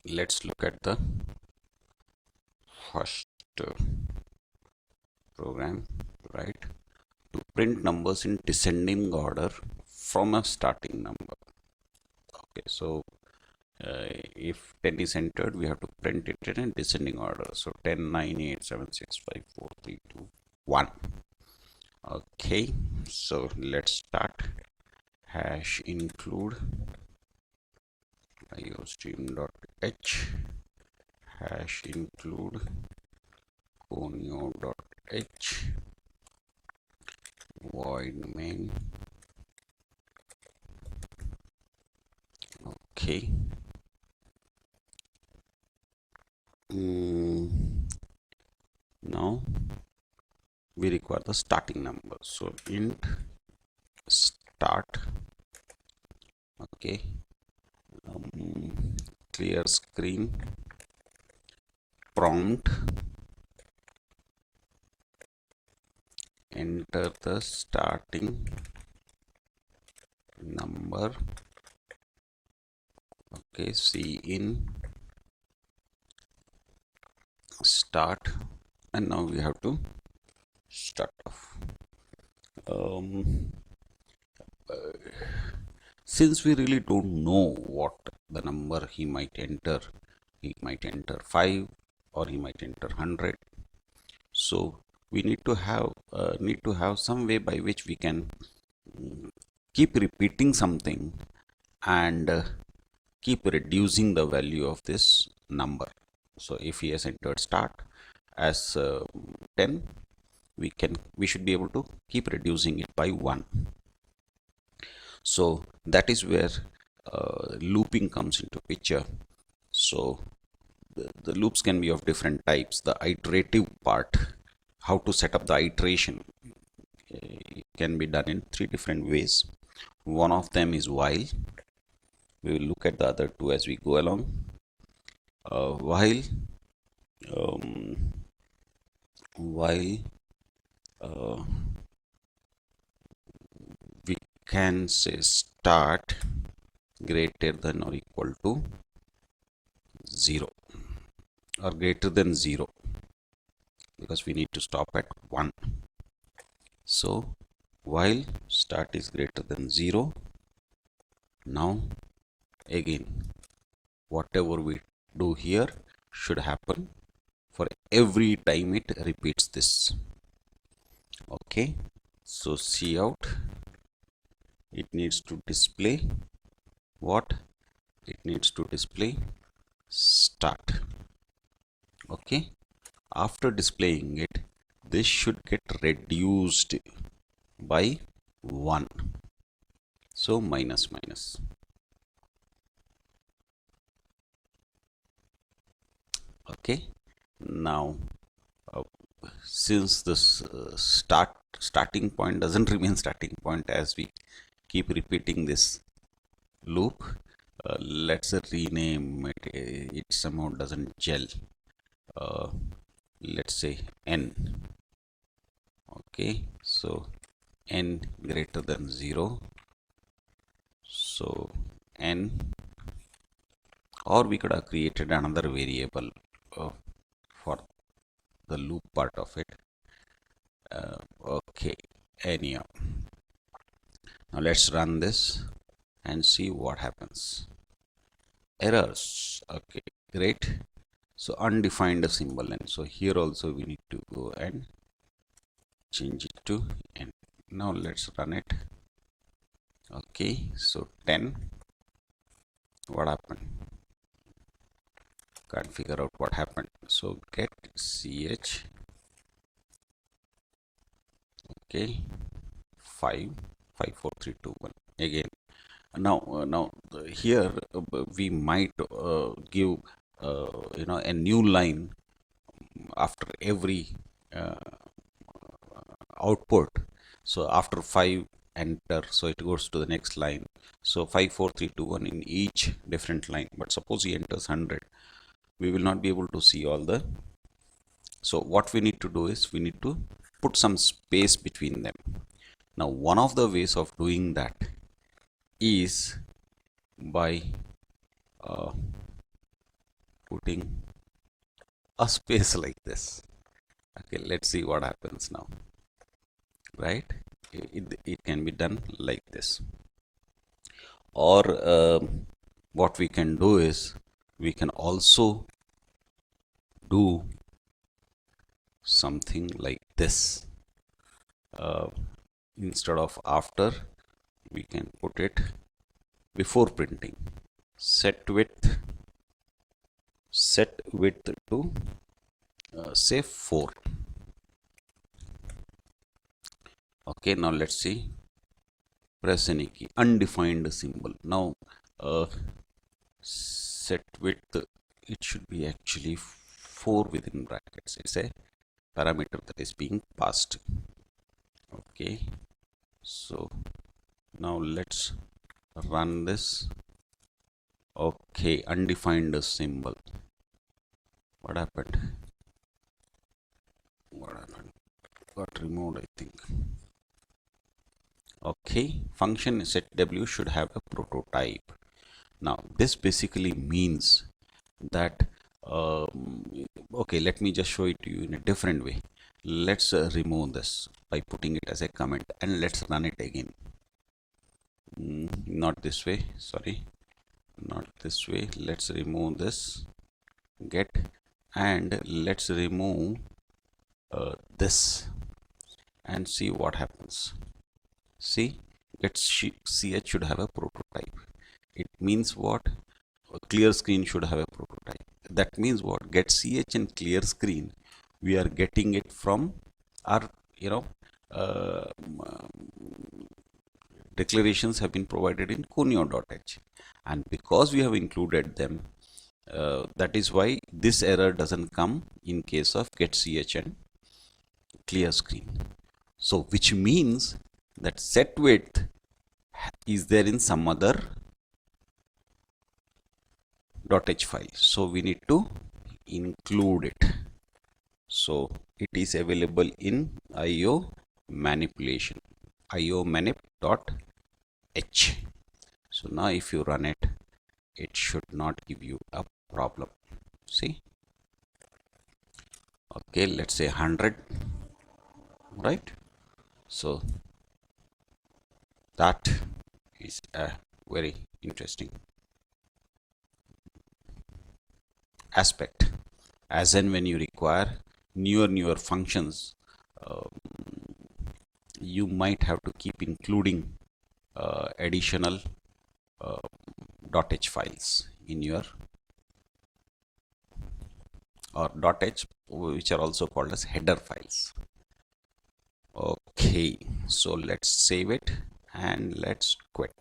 let's look at the first program, right? To print numbers in descending order from a starting number. Okay, so if 10 is entered, we have to print it in a descending order. So 10, 9, 8, 7, 6, 5, 4, 3, 2, 1. Okay, so let's start. Hash include iostream.h, hash include conio.h, void main. Okay. Now we require the starting number. So int start. Okay. Clear screen prompt, enter the starting number. Okay, cin start, and now we have to start off. Since we really don't know what the number he might enter 5 or he might enter 100, so we need to have some way by which we can keep repeating something and keep reducing the value of this number. So if he has entered start as 10, we should be able to keep reducing it by 1. So that is where looping comes into picture. So the loops can be of different types. The iterative part, how to set up the iteration, can be done in 3 different ways. One of them is while. We will look at the other 2 as we go along. While we can say start greater than or equal to 0 or greater than 0, because we need to stop at 1. So while start is greater than 0, now again whatever we do here should happen for every time it repeats this. Okay, so cout, it needs to display what? It needs to display start. Okay, after displaying it, this should get reduced by 1. So minus minus. Okay, now since this starting point doesn't remain starting point as we keep repeating this loop, let's rename it. It somehow doesn't gel. Let's say n. Okay, so n greater than 0, so n, or we could have created another variable for the loop part of it. Okay, anyhow, now let's run this and see what happens. Errors. Okay, great. So undefined symbol, and so here also we need to go and change it to n. Now let's run it. Okay, so 10. What happened? Can't figure out what happened. So get ch. Okay, 5 5 4 3 2 1 again. Now here we might give a new line after every output. So after 5 enter, so it goes to the next line. So 5 4 3 2 1 in each different line. But suppose he enters 100, we will not be able to see all the. So what we need to do is we need to put some space between them. Now one of the ways of doing that is by putting a space like this. Okay, let's see what happens now. Right, it can be done like this. Or what we can do is we can also do something like this. Instead of after, we can put it before printing. Set width to say 4. Okay, now let's see. Press any key, undefined symbol. Now set width, it should be actually 4 within brackets. It's a parameter that is being passed. Okay, so now let's run this. Okay, undefined symbol. What happened? Got removed, I think. Okay, function setW should have a prototype. Now this basically means that okay, let me just show it to you in a different way. Let's remove this by putting it as a comment, and let's run it again. Not this way, sorry, not this way. Let's remove this get, and let's remove this and see what happens. See, get ch should have a prototype. It means what? A clear screen should have a prototype. That means what? Get ch and clear screen, we are getting it from our declarations have been provided in Conio.h, and because we have included them, that is why this error doesn't come in case of get ch and clear screen. So which means that set width is there in some other .h file, so we need to include it. So it is available in IO manipulation, iomanip.h. So now if you run it, it should not give you a problem. See, okay, let's say 100, right? So that is a very interesting aspect. As and when you require newer functions, you might have to keep including additional .h files in your, or .h, which are also called as header files. Okay, so let's save it and let's quit.